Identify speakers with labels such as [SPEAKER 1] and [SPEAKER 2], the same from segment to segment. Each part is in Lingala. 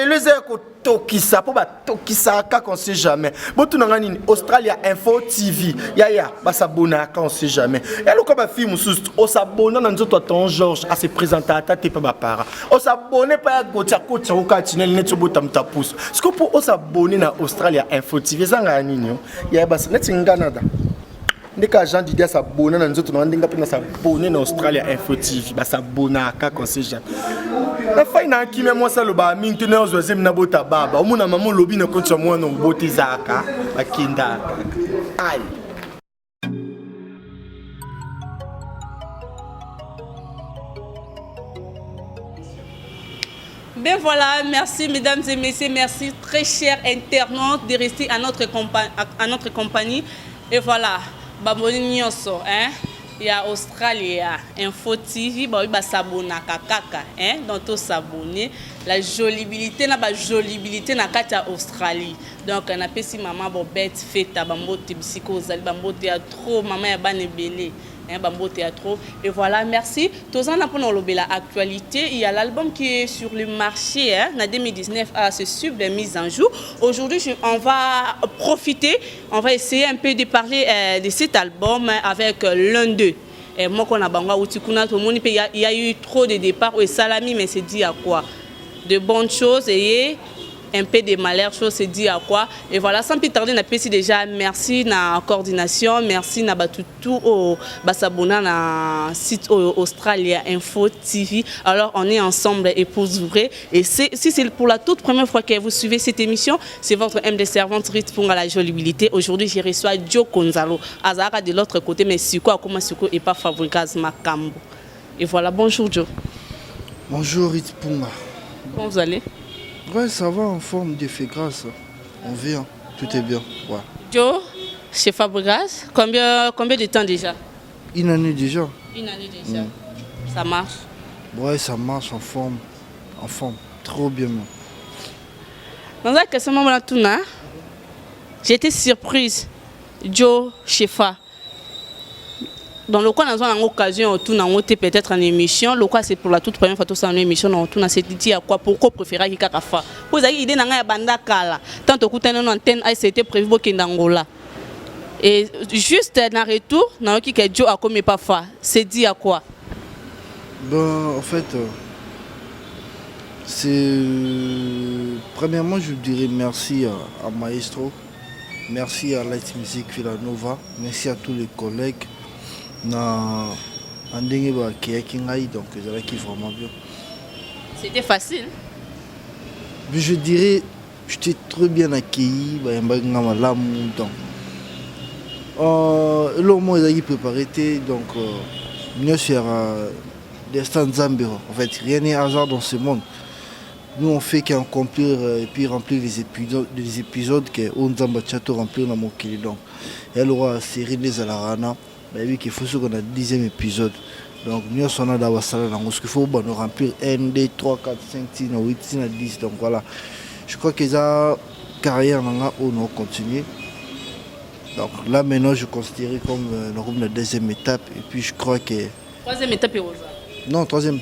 [SPEAKER 1] le zeko tokisa po ba tokisa ka on sait jamais. Botu nanga nini Australia Info TV. Ya ba s'abonner ka on sait jamais. Et le comme film sous on s'abonne na nzoto ton Georges à se présenter à tête pa ba para. On s'abonne pas gotia kocha ko katinel net bota mtapus. Ce que pour on s'abonner na Australia Info TV zanga nini ya ba net ngana ndeka Jean Didier s'abonner na nzoto na ndinga pena s'abonner na Australia Info TV ba s'abonner ka on sait jamais. La fin na qui même moi ça le ba maintenant ozozem na bota baba omuna maman lobi na kontra moi no botizaka bakinda aïe.
[SPEAKER 2] Ben voilà, merci mesdames et messieurs, merci très chers internautes de rester à notre compagnie. Et voilà, baboni nyonso, hein? Il y a Australia Info TV, bah oui bah s'abonner kaka, hein? Donc tout s'abonner. La jolibilité na kata Australie. Donc on a pesi maman bobette feta bambote psychose bambote ya trop maman ya bane belé. Bambo Théâtre. Et voilà, merci. Tous en apprenant l'actualité, il y a l'album qui est sur le marché en 2019 à ce sublime mise en jour. Aujourd'hui, on va profiter, on va essayer un peu de parler de cet album avec l'un d'eux. Et moi, qu'on a bangwa ou tikuna tout le monde, il y a eu trop de départs et salami, mais c'est dit à quoi? De bonnes choses et un peu de malheur, chose se dit à quoi. Et voilà, sans plus tarder, on a déjà merci na coordination, merci na tout au basabona na site Australia Info TV. Alors on est ensemble et pour ouvrir. Et si c'est pour la toute première fois que vous suivez cette émission, c'est votre MD servante Rite pour la jolibilité. Aujourd'hui, je reçois Joe Gonzalo. Azara de l'autre côté, mais Suko Akoma Suko et pas Fabricaz Makambo. Et voilà, bonjour Joe.
[SPEAKER 3] Bonjour Rite Punga.
[SPEAKER 2] Comment vous allez?
[SPEAKER 3] Ouais, ça va en forme, Dieu fait grâce. On vient, tout est bien. Ouais.
[SPEAKER 2] Joe, chez Fabregas, combien de temps déjà?
[SPEAKER 3] Une année déjà.
[SPEAKER 2] Une année déjà. Ça marche?
[SPEAKER 3] Ouais, ça marche en forme. Trop bien.
[SPEAKER 2] Dans ce moment-là, j'ai été surprise. Joe, chez Fa. Dans le cas, nous avons une occasion, peut-être en émission. Le cas, c'est pour la toute première fois que nous avons une émission. Nous avons dit à quoi, pourquoi préférer Kikafa. Vous avez une idée de la bandakala. Tant que vous avez une antenne, c'était prévu pour Angola. Et juste dans le retour, nous avons dit que Joe a commis pas fa. C'est dit à quoi?
[SPEAKER 3] Ben, en fait, c'est. Premièrement, je dirais merci à Maestro. Merci à Light Music Villanova. Merci à tous les collègues. Donc
[SPEAKER 2] c'était facile.
[SPEAKER 3] Je dirais j'étais très bien accueilli. L'homme est préparé donc nous sommes des stands Zambie. En fait, rien n'est hasard dans ce monde. Nous on fait qu'accomplir et puis remplir les épisodes que on Zamba Chateau remplir dans mon kili donc. Elle aura série des Alarana. Il faut qu'on a le 10e épisode. Donc nous sommes dans la salle. Il faut nous remplir 1, 2, 3, 4, 5, 6, 8, 6, 10. Donc voilà. Je crois que la carrière on continue. Donc là maintenant je considère comme la deuxième étape. Et puis je crois que...
[SPEAKER 2] Troisième étape est Rosa.
[SPEAKER 3] Non, troisième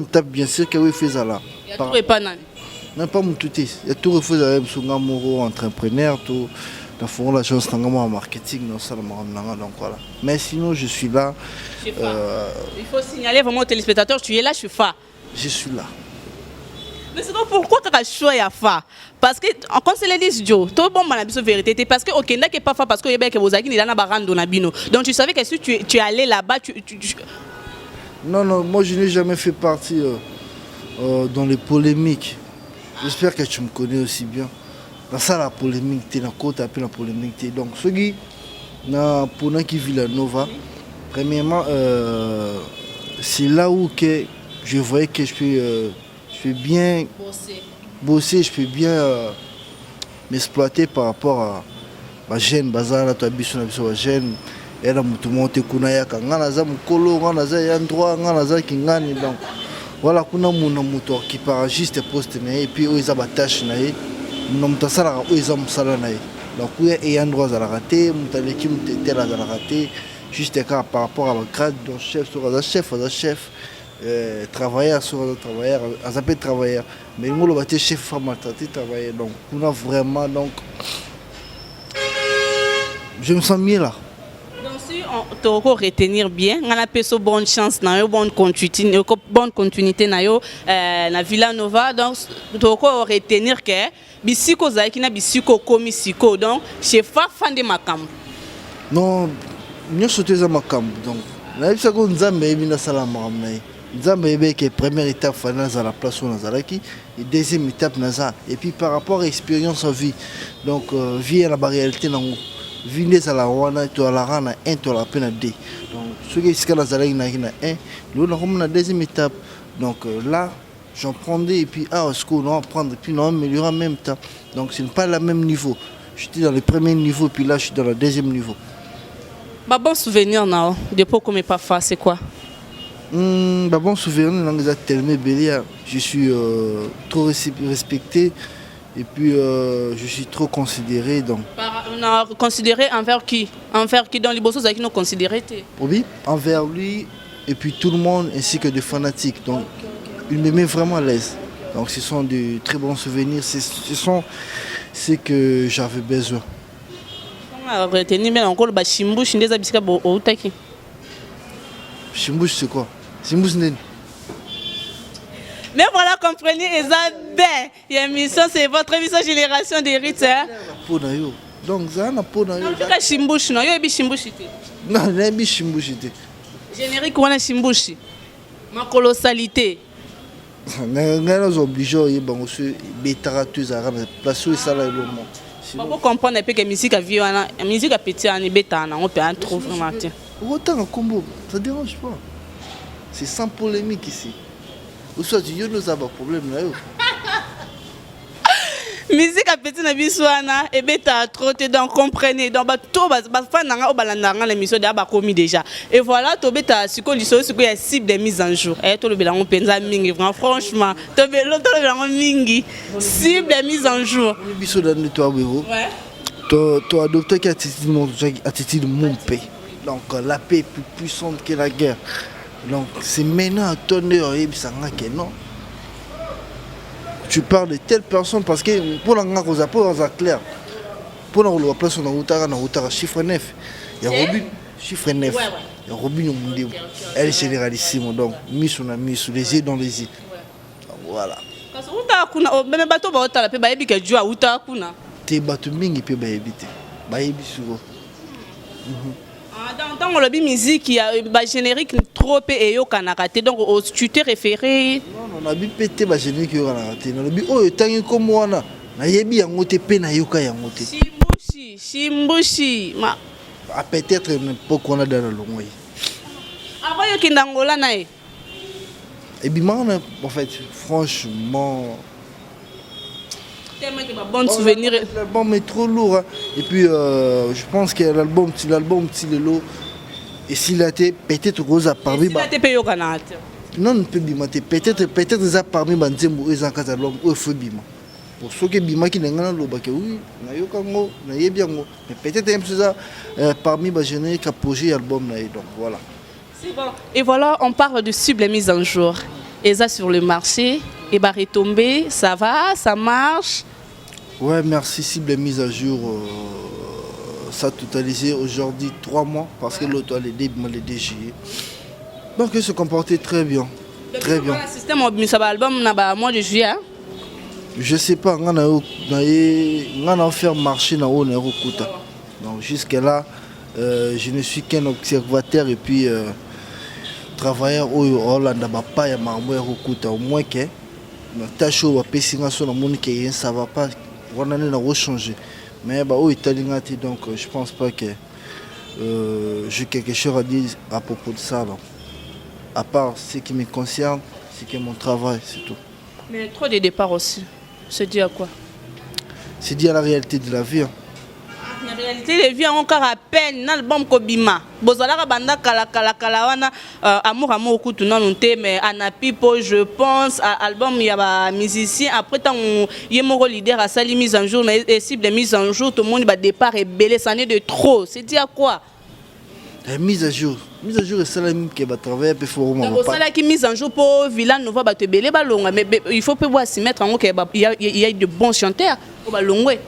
[SPEAKER 3] étape bien sûr que oui, fait ça là.
[SPEAKER 2] Il y a tout et pas nan.
[SPEAKER 3] Non, pas mon tout. Il y a tout refait avec son amoureux entrepreneur, tout. Nous faisons la chance en marketing, donc voilà. Mais sinon, je suis là.
[SPEAKER 2] Il faut signaler vraiment aux téléspectateurs, tu es là, je suis Fa.
[SPEAKER 3] Je suis là.
[SPEAKER 2] Mais sinon, pourquoi tu as choisi à Fa? Parce que, quand c'est le dit, Joe, tout le monde m'a dit la vérité. Parce que, ok, n'est pas Fa, parce que vous avez dit que donc tu savais que si tu es allé là-bas,
[SPEAKER 3] Non, moi je n'ai jamais fait partie dans les polémiques. J'espère que tu me connais aussi bien. Dans ça, la polémique, la côte appelle la polémique. Donc, ce qui pour nous qui vit la Nova, premièrement, c'est là où que je voyais que je peux bien bosser, je peux bien m'exploiter par rapport à ma jeune bazar, la jeune. Et là, tout le monde est kunaya, nganaza mukolo, nganaza yandroit, nganaza kingani. Donc, voilà, kuna moto qui part juste poste et puis ils ont tâche naïe. Nous avons donc, il y a un droit à la rater, juste par rapport à la grade, donc chef, chef, travailleur sur le travailleur, ça peut travailleur. Mais nous, le chef femme travailleur. Donc, on a vraiment, donc, je me sens mieux là.
[SPEAKER 2] Donc si on te retenir bien, on a une bonne chance, bonne continuité na Villa Nova. Donc, tu retenir que bisiko zaki na bisiko komi siko. Donc, chef fan de makam.
[SPEAKER 3] Non, nous sommes à makam. Donc, la vie c'est qu'on Nzambe ebina sala makamna. Nzambe ebe que première étape fana à la place où nazalaki et deuxième étape naza. Et puis par rapport à l'expérience en vie. Donc, vie à la réalité nango. Vines à la wana to la rana 1 to la peine 2. Donc ce qui est dans la na 1, nous on a deuxième étape. Donc là j'en prendrai et puis à ce qu'on va prendre et puis on améliorera en même temps. Donc ce n'est pas le même niveau. J'étais dans le premier niveau puis là je suis dans le deuxième niveau.
[SPEAKER 2] Bah bon souvenir non, depuis qu'on n'est pas fait, c'est quoi?
[SPEAKER 3] Bah bon souvenir dans les tellement belé, je suis trop respecté. Et puis je suis trop considéré donc.
[SPEAKER 2] On a considéré envers qui? Envers qui dans les bossos qui nous considéré?
[SPEAKER 3] Oui, envers lui et puis tout le monde ainsi que des fanatiques. Donc il me met vraiment à l'aise. Donc ce sont de très bons souvenirs. Ce sont ce que j'avais besoin. Chimbush c'est quoi? Chimbush n'est.
[SPEAKER 2] Mais voilà, comprenez, Isabelle, l'émission, c'est votre émission Génération d'Hérite.
[SPEAKER 3] Donc, ça n'a pas de.
[SPEAKER 2] Non, il y a Chimbush, non, il y a Chimbush.
[SPEAKER 3] Non, il y a Chimbush.
[SPEAKER 2] Générique, on a Chimbush. Ma colossalité.
[SPEAKER 3] Nous sommes obligés de faire des choses à place où ça là.
[SPEAKER 2] Pour comprendre que la musique a vu, la musique a pété en bêta, on peut en trouver.
[SPEAKER 3] Autant un combo, ça ne dérange pas. C'est sans polémique ici. Ou soit tu nous as un problème là.
[SPEAKER 2] Musique a pété na biswana et beta trop donc comprenez donc tout ba fan nga obalanda nga l'émission de ba commis déjà et voilà to beta siko liso siko ya cible de mise en jour et to le belango penza mingi franchement to le belango mingi cible de mise en jour
[SPEAKER 3] biso dans toi bebo ouais to adopter qui attitude mon paix donc la paix est plus puissante que la guerre. Donc c'est maintenant à ton heure et que non. Tu parles de telle personne parce que pour la cause pour clair. Pour la place on a chiffre 9. Il y a Robin chiffre 9. Il y a Robin au monde. Elle est généralissime donc mis sur les yeux dans les yeux. Voilà.
[SPEAKER 2] Parce que uta kuna même bateau ba otala pe ba yebi ke jua uta kuna.
[SPEAKER 3] Te bateau mingi pe ba yebite. Ba yebi suko.
[SPEAKER 2] Dans le musique, il y a un générique trop et yo kanakate donc tu t'es référé.
[SPEAKER 3] Non, on a bien pété le générique yo kanakate. On a bien oh tangi comme wana. Na yebi yango te pe na yoka yango te.
[SPEAKER 2] Chimbushi. Ma.
[SPEAKER 3] Peut-être n'importe quoi dans le long.
[SPEAKER 2] Avant yo kindangola na e.
[SPEAKER 3] Et bien en fait franchement.
[SPEAKER 2] Bon souvenir.
[SPEAKER 3] L'album est trop lourd. Hein. Et puis, je pense que l'album, petit Lelo, et s'il a été peut-être rose à parmi.
[SPEAKER 2] S'il a été payé au Canada.
[SPEAKER 3] Non, peut-être ça parmi Banzembo et Zanka l'album ou Bima. Pour ceux qui Bima qui n'ont pas le bac, oui, Nayokango, Nayebiango. Mais peut-être même ça parmi les génériques qui a projet l'album. Donc voilà.
[SPEAKER 2] C'est bon. Et voilà, on parle de cible mise en jour. Et ça sur le marché. Et bah retombé, ça va, ça marche.
[SPEAKER 3] Ouais, merci. Cible mise à jour, ça a totalisé aujourd'hui 3 mois parce que l'autre les DG. Donc il se comportait très bien. Très bien.
[SPEAKER 2] Le système de l'album n'a mois de juillet.
[SPEAKER 3] Je sais pas, on a fait marcher dans le Kuta. Donc jusqu'à là, je ne suis qu'un observateur et puis travailleur au Hollande, pas ya marmoire Kuta au moins que tâche au pessinga sur le monde qui ça va pas on a changé mais bah au italien donc je pense pas que j'ai quelque chose à dire à propos de ça là. À part ce qui me concerne c'est que mon travail c'est tout.
[SPEAKER 2] Mais trop de départs aussi c'est dû à quoi?
[SPEAKER 3] C'est dû à la réalité de la vie hein.
[SPEAKER 2] La réalité de vie encore à peine dans l'album Kobima. Bozala banda kala wana amour kutu non te mais anapipo je pense à album il y a musicien après tant yemoro leader à sali mise en jour et cible de mise en jour tout le monde va départ et belé ça n'est de trop c'est dit à quoi?
[SPEAKER 3] La mise à jour est celle qui va travailler peu fort.
[SPEAKER 2] Donc ça qui mise en jour pour Villa Nova ba te belé balonga mais il faut pouvoir s'y mettre en haut qu'il y a de bons chanteurs au balongwe.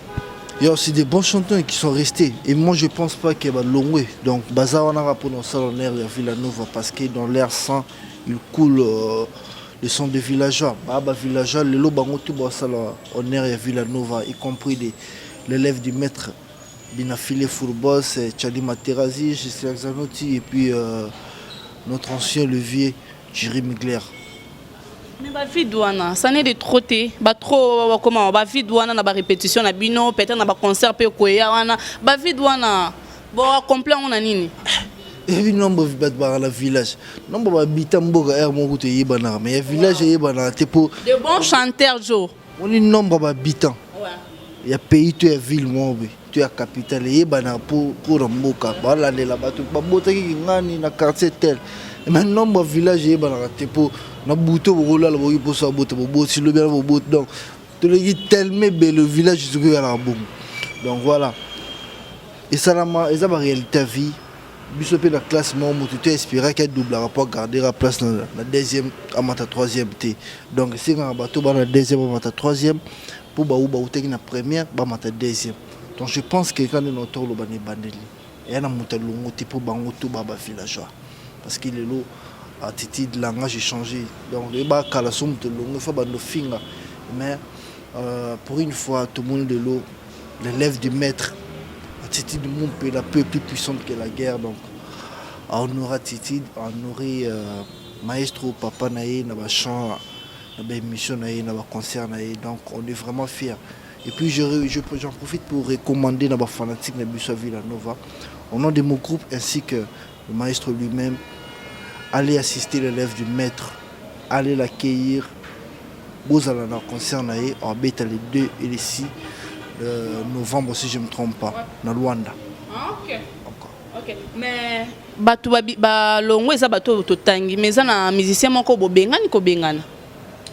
[SPEAKER 3] Il y a aussi des bons chanteurs qui sont restés et moi je pense pas qu'il y a balongwe. Donc bazar on a pour dans ça dans l'air Villa Nova parce que dans l'air sang il coule le son des villageois. Baba villageois le lo bango tout ça en air Villa Nova y compris l'élève du maître Binafile Fourbos, Tchali Materazzi, Gisela Zanotti et puis notre ancien levier, Jerry Migler.
[SPEAKER 2] Mais ma vie douana, ça n'est de trotter, trop comment, ma vie douana na ba répétition na bino, peut-être na ba concert pe koya wana, ma vie douana, bon complet on a nini.
[SPEAKER 3] Et puis nombre de la village, nombre d'habitants boga air mon route yebana, mais village yebana te pour
[SPEAKER 2] de bons chanteurs jo.
[SPEAKER 3] On est nombre d'habitants.
[SPEAKER 2] Ouais.
[SPEAKER 3] Il y a pays tu es ville moi tu es capitale yebana pour mboka, voilà les là-bas tu pas bota ki ngani na quartier tel. Mais nombre de villages yebana te pour na buto bola la boyi pour ça boto si le bien boto donc tu le dis tellement bel le village je suis à la boum. Donc voilà. Et ça la réalité vie. Bisopé la classe moi tu espérais qu'elle double rapport garder la place dans la deuxième à ma troisième T. Donc si on bateau dans la deuxième à ma troisième pour ba ou na première ba ma deuxième. Donc je pense que quand on entend le bané bandeli et on a monté longo te pour bango tout baba villageois parce qu'il est là attitude langage changé. Donc les ba kala somme te longo fa bando finga mais pour une fois tout le monde de l'eau l'élève du maître Titi du monde est la peu plus puissante que la guerre. Donc, on aura Titi, on aurait maestro, papa, naïe, na chant, na émission, naïe, na concert, naïe. Donc, on est vraiment fiers. Et puis, j'en profite pour recommander na fanatique na Busso Villa Nova, au nom de mon groupe ainsi que le maestro lui-même, aller assister l'élève du maître, aller l'accueillir. Vous allez dans concert, naïe, en bête les 2 et les 6. Novembre si je ne me trompe pas, dans Luanda.
[SPEAKER 2] Ah, ok. Ok. Mais bato ba longo eza bato totangi mais ça na musicien moko bobengani ko bengana.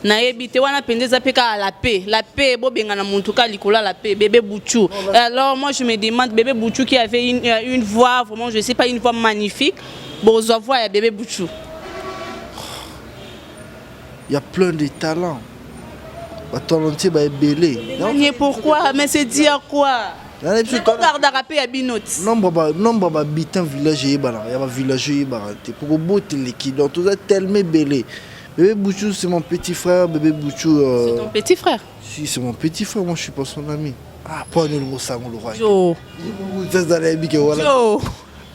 [SPEAKER 2] Na ebité wana pendeza peka la paix bo bengana muntu ka likola la paix bébé Bouchou. Alors moi je me demande bébé Bouchou qui avait une voix vraiment je sais pas une voix magnifique. Bon on voit ya bébé Bouchou.
[SPEAKER 3] Il y a plein de talents. Talentier va être belé.
[SPEAKER 2] Pourquoi? Mais c'est dire quoi? Regarde à rapper à Binoti.
[SPEAKER 3] Nombre d'habitants village et bala, il y a village et bala. Pour botter les qui donc tout ça tellement belé. Bébé Bouchou c'est mon petit frère, bébé Bouchou.
[SPEAKER 2] C'est ton petit frère?
[SPEAKER 3] Si c'est mon petit frère, moi je suis pas son ami. Ah pas le mot ça le roi.
[SPEAKER 2] Jo.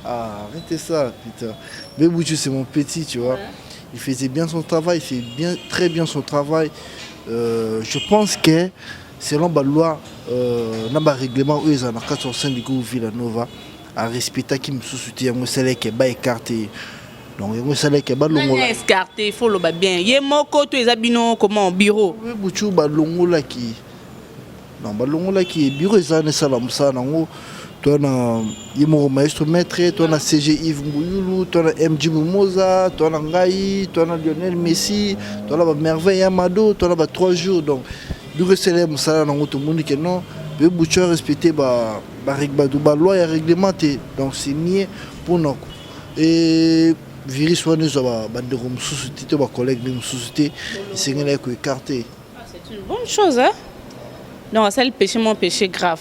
[SPEAKER 3] Ah arrêtez ça putain. Bébé Bouchou c'est mon petit tu vois. Il faisait bien son travail, il fait bien très bien son travail. Je pense que selon la loi, le règlement où ils ont 405 du groupe Villa Nova, à respecter qui me soutient, moi c'est qui est écarté. Donc moi c'est qui est
[SPEAKER 2] écarté, il faut le bien. Il y a mon côté les habitants comment au bureau.
[SPEAKER 3] Oui, Bouchou balongo là qui, non balongo là qui est bureau ils ont ça là ça nango. Toi na yemo maestro maître, toi na CG Yves Mbouyulu, toi na MJ Mimosa, toi na Ngai, toi na Lionel Messi, toi na Merveille Amado, toi na 3 jours donc bureau célèbre ça na tout le monde que non, le Bouchou respecter ba loi et réglementé donc c'est mieux pour nous et virus soigné ça ba de société ba collègue de société c'est ngela ko écarté.
[SPEAKER 2] C'est une bonne chose hein. Non, ça le péché mon péché grave.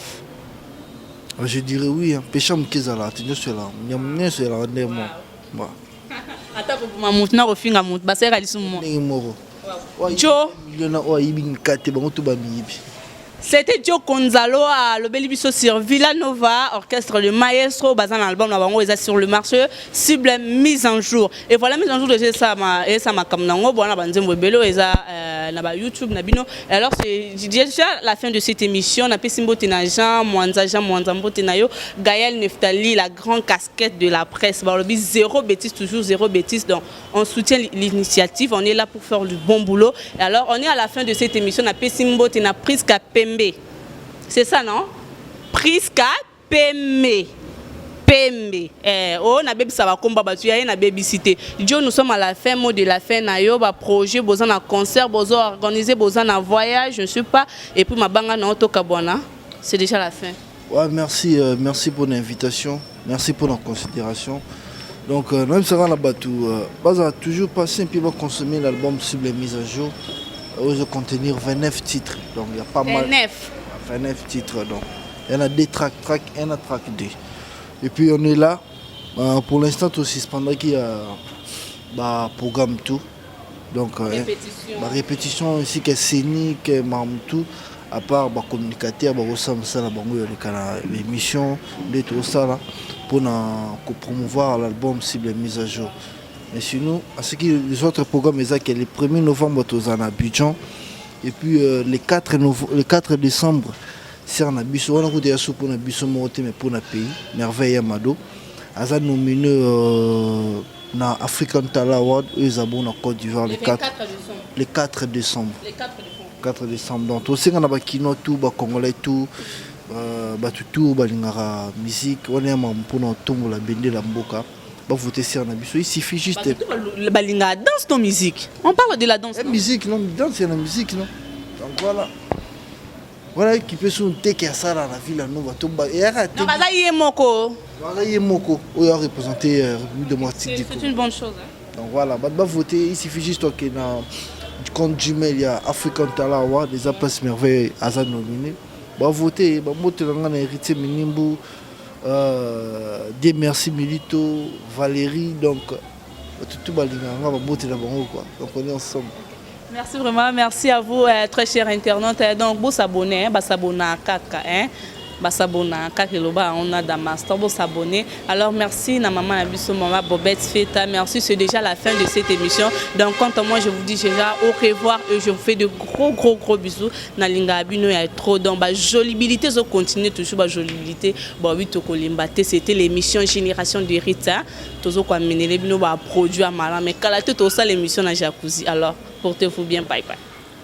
[SPEAKER 3] Je dirais oui, hein. Péché mon kezala, tu sais là, nyamne c'est là ndemo. Bah.
[SPEAKER 2] Attends pour ma moutna refinga mout, ba c'est réalisme moi.
[SPEAKER 3] Ndemo.
[SPEAKER 2] Jo.
[SPEAKER 3] Il y en a oh ibin kate ba mutu ba mibi.
[SPEAKER 2] C'était Joe Gonzalo à l'Obélibiso sur Villa Nova, orchestre de maestro, basé dans l'album sur le marché, cible mise en jour. Et voilà, mise en jour de ça, ma kamnango, bon, on a Belo, et ça, na YouTube, na bino. Alors, c'est déjà la fin de cette émission. On a pu Simbo Tenajan, Mwanzambo Tenayo, Gaël Neftali, la grande casquette de la presse. Bon, zéro bêtise, toujours zéro bêtise. Donc, on soutient l'initiative, on est là pour faire du bon boulot. Et alors, on est à la fin de cette émission. On a pu Simbo Tenajan, prise Pembe. C'est ça, non? Priska Pembe. Pembe. On a baby ça va combat battu, il y a baby cité. Dieu, nous sommes à la fin, mot de la fin, nayo, projet, besoin d'un concert, besoin organiser, besoin d'un voyage, je ne sais pas. Et puis ma banga na auto kabwana, c'est déjà la fin.
[SPEAKER 3] Ouais, merci, merci pour l'invitation, merci pour la considération. Donc, même si on a toujours passé et puis on va consommer l'album sur les mises à jour. Où il va contenir 29 titres. Donc, il y a pas mal. 29 titres. Donc, il y en a des track 1, track 2. Et puis, on est là. Pour l'instant, aussi, pendant qu'il y a programme tout. Donc, répétition ici, que scénique, tout. À part les communicateurs, l'émission, tout ça, pour promouvoir l'album sur les mises à jour. Mais sinon, à ce qui les autres programmes, c'est le 1er novembre, on a Abidjan. Et puis le 4 décembre, c'est en Abidjan. On a eu des assauts pour Abidjan, mais pour le pays. Merveille Amado. On a nominé dans African Talent Award, eux ont en Côte d'Ivoire le 4 décembre. 4 décembre. Donc, aussi, on a Kino, tout, Congolais, tout, tout, musique. On est pour nous tomber la bende la mboka. Voter sur un abus. Il suffit juste.
[SPEAKER 2] Le balinga danse ton musique. On parle de la danse.
[SPEAKER 3] La musique, non, danse c'est la musique, non. Donc voilà. Voilà qui peut se qui a ça dans la ville, nous va tomber. Et arrête.
[SPEAKER 2] Non, là il est moko.
[SPEAKER 3] Là il est moko. On a représenté République démocratique.
[SPEAKER 2] C'est une bonne chose.
[SPEAKER 3] Donc voilà, voter. Il suffit juste que dans du compte Gmail il y a African Talent Award, des places merveilles à ça nominé. Voter, voter dans un héritier minimum. Des merci Milito, Valérie, donc tout on est ensemble.
[SPEAKER 2] Merci vraiment, merci à vous très chers internautes. Donc vous s'abonner, s'abonner à Kaka, s'abonner à Kaka, on a Damastor, vous s'abonner. Alors merci na maman Abisso, maman Bobette Feta, merci, c'est déjà la fin de cette émission. Donc quant à moi je vous dis déjà au revoir et je vous fais de gros bisous. Na linga abino ya trop donc jolibilité zo continue toujours jolibilité. Bon oui to kolimbate, c'était l'émission Génération de Rita. Tozo kwa menele bino ba produit à malan mais kala tout ça l'émission na jacuzzi. Alors portez-vous bien, bye bye.